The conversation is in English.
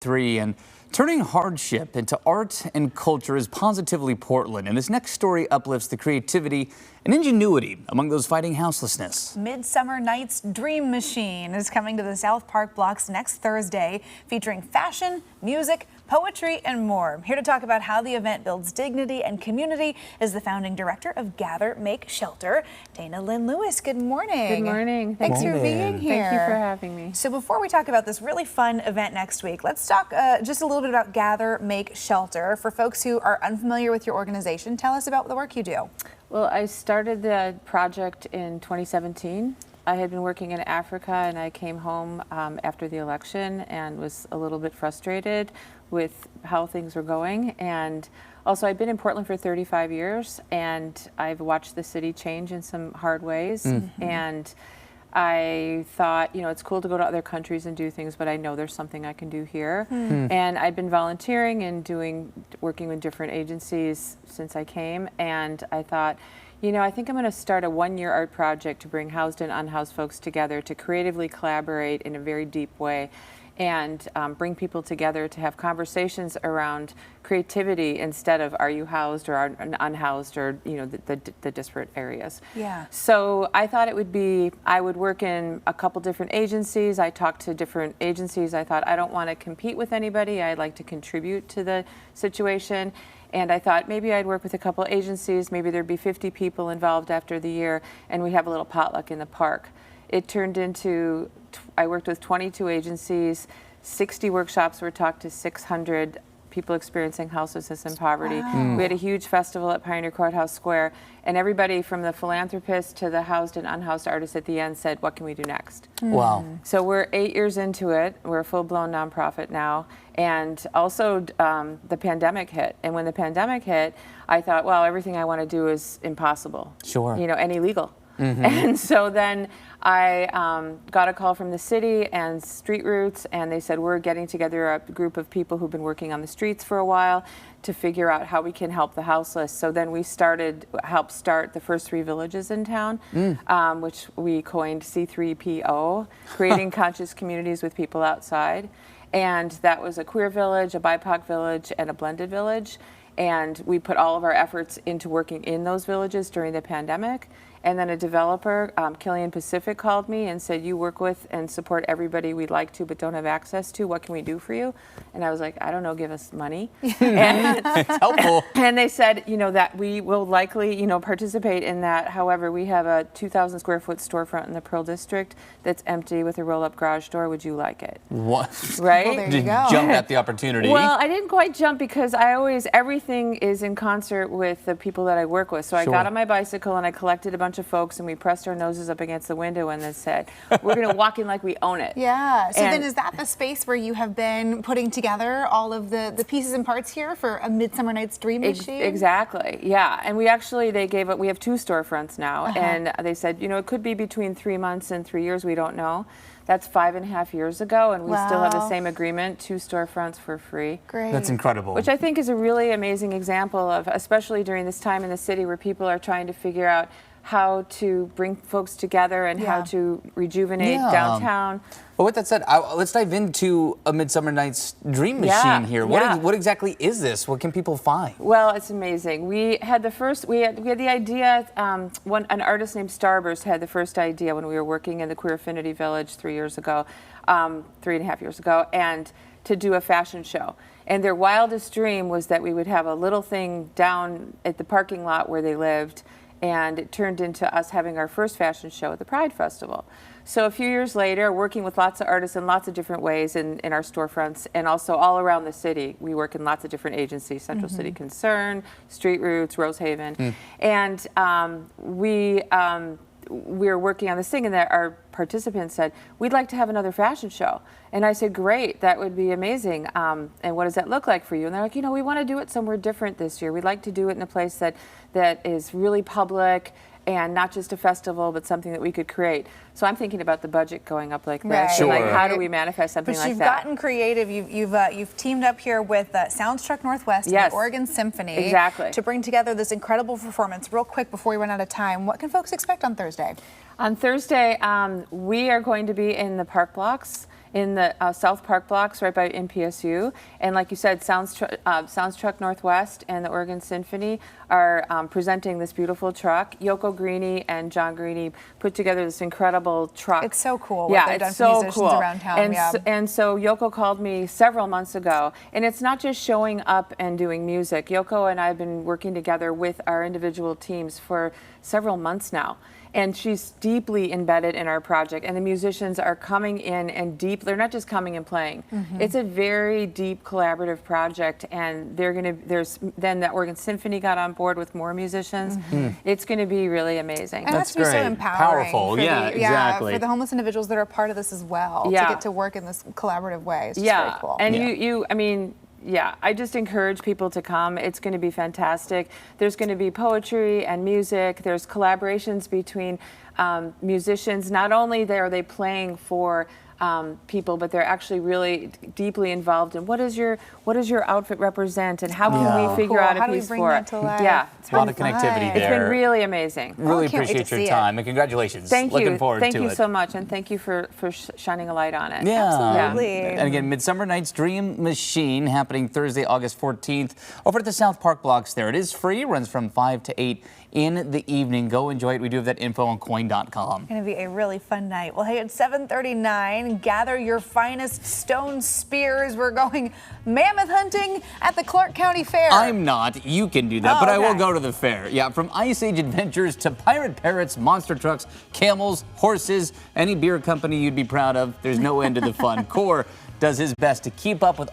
3 and turning hardship into art and culture is positively Portland, and this next story uplifts the creativity and ingenuity among those fighting houselessness. Midsummer Night's Dream Machine is coming to the South Park blocks next Thursday, featuring fashion, music, poetry, and more. Here to talk about how the event builds dignity and community is the founding director of Gather, Make, Shelter, Dana Lyn Lewis. Good morning. Good morning. Thanks for being here. Thank you for having me. So before we talk about this really fun event next week, let's talk just a little bit about Gather, Make, Shelter. For folks who are unfamiliar with your organization, tell us about the work you do. Well, I started the project in 2017. I had been working in Africa, and I came home after the election and was a little bit frustrated with how things were going. And also, I've been in Portland for 35 years, and I've watched the city change in some hard ways. And I thought, you know, it's cool to go to other countries and do things, but I know there's something I can do here. And I've been volunteering and working with different agencies since I came, and I thought, you know, I think I'm going to start a one-year art project to bring housed and unhoused folks together to creatively collaborate in a very deep way and bring people together to have conversations around creativity instead of are you housed or unhoused or, you know, the disparate areas. Yeah. So I thought it would be, I would work in a couple different agencies. I talked to different agencies. I thought I don't want to compete with anybody. I'd like to contribute to the situation. And I thought maybe I'd work with a couple agencies. Maybe there'd be 50 people involved after the year, and we have a little potluck in the park. It turned into, I worked with 22 agencies, 60 workshops were taught to 600 people experiencing houselessness and poverty. We had a huge festival at Pioneer Courthouse Square, and everybody from the philanthropists to the housed and unhoused artists at the end said, what can we do next? Wow. So we're 8 years into it. We're a full-blown nonprofit now. And also the pandemic hit. And when the pandemic hit, I thought, well, everything I want to do is impossible. Sure. You know, and illegal. And so then I got a call from the city and Street Roots, and they said, we're getting together a group of people who've been working on the streets for a while to figure out how we can help the houseless. So then we helped start the first 3 villages in town, which we coined C3PO, creating conscious communities with people outside. And that was a queer village, a BIPOC village, and a blended village. And we put all of our efforts into working in those villages during the pandemic. And then a developer, Killian Pacific, called me and said, you work with and support everybody we'd like to but don't have access to. What can we do for you? And I was like, I don't know, give us money. And, It's helpful. and they said, you know, that we will likely, you know, participate in that. However, we have a 2,000 square foot storefront in the Pearl District that's empty with a roll-up garage door. Would you like it? What? Right? Well, there Did you go. jump at the opportunity? Well, I didn't quite jump because everything is in concert with the people that I work with. So I got on my bicycle and I collected a bunch of folks and we pressed our noses up against the window and then said, we're going to walk in like we own it. Yeah. So And- then is that the space where you have been putting together all of the pieces and parts here for a Midsummer Night's Dream Machine? Exactly, yeah. And we have 2 storefronts now. And they said, you know, it could be between 3 months and 3 years, we don't know. That's 5.5 years ago, and we still have the Wow. same agreement, 2 storefronts for free. Great. That's incredible. Which I think is a really amazing example of, especially during this time in the city where people are trying to figure out how to bring folks together and how to rejuvenate downtown. Well, with that said, let's dive into a Midsummer Night's Dream Machine here. What exactly is this? What can people find? Well, it's amazing. We had the idea, an artist named Starburst had the first idea when we were working in the Queer Affinity Village 3 years ago, 3.5 years ago, and to do a fashion show. And their wildest dream was that we would have a little thing down at the parking lot where they lived, and it turned into us having our first fashion show at the Pride Festival. So a few years later, working with lots of artists in lots of different ways in our storefronts and also all around the city. We work in lots of different agencies, Central City Concern, Street Roots, Rosehaven. And we were working on this thing, and our participants said, we'd like to have another fashion show. And I said, great, that would be amazing. And what does that look like for you? And they're like, you know, we want to do it somewhere different this year. We'd like to do it in a place that is really public and not just a festival, but something that we could create. So I'm thinking about the budget going up like this. Right. Sure. Like, how do we manifest something But like you've that? gotten creative. You've teamed up here with Soundstruck Northwest and Yes. the Oregon Symphony Exactly. to bring together this incredible performance. Real quick before we run out of time, what can folks expect on Thursday? On Thursday, we are going to be in the park blocks in the South Park blocks right by MPSU. And like you said, Sounds Truck Northwest and the Oregon Symphony are presenting this beautiful truck. Yoko Greeny and John Greeny put together this incredible truck. It's so cool Yeah, what they've done it's for so musicians cool. around town. And so Yoko called me several months ago, and it's not just showing up and doing music. Yoko and I have been working together with our individual teams for several months now. And she's deeply embedded in our project, and the musicians are coming in and they're not just coming and playing. It's a very deep collaborative project, and then the Oregon Symphony got on board with more musicians. It's going to be really amazing. And That's that's so great. empowering. Powerful. For Yeah, exactly. for the homeless individuals that are part of this as well, to get to work in this collaborative way. It's just very cool. And I just encourage people to come. It's going to be fantastic. There's going to be poetry and music. There's collaborations between musicians. Not only are they playing for people, but they're actually really deeply involved in what does your outfit represent, and how can we figure out a How do we piece bring for that it? to life? Yeah, It's a lot been of connectivity fun. there. it's been really amazing. Really can't wait to appreciate your see it. time, and congratulations. Thank you. Looking forward Thank to you it. so much, and thank you for shining a light on it. Yeah. Absolutely. And again, Midsummer Night's Dream Machine happening Thursday, August 14th over at the South Park blocks there. It is free, runs from 5 to 8 in the evening. Go enjoy it. We do have that info on coin.com. Going to be a really fun night. Well, hey, at 7:39, gather your finest stone spears. We're going mammoth hunting at the Clark County Fair. I'm not. You can do that, Oh, but I will okay. go to the fair. Yeah, from Ice Age adventures to pirate parrots, monster trucks, camels, horses, any beer company you'd be proud of. There's no end to the fun. Core does his best to keep up with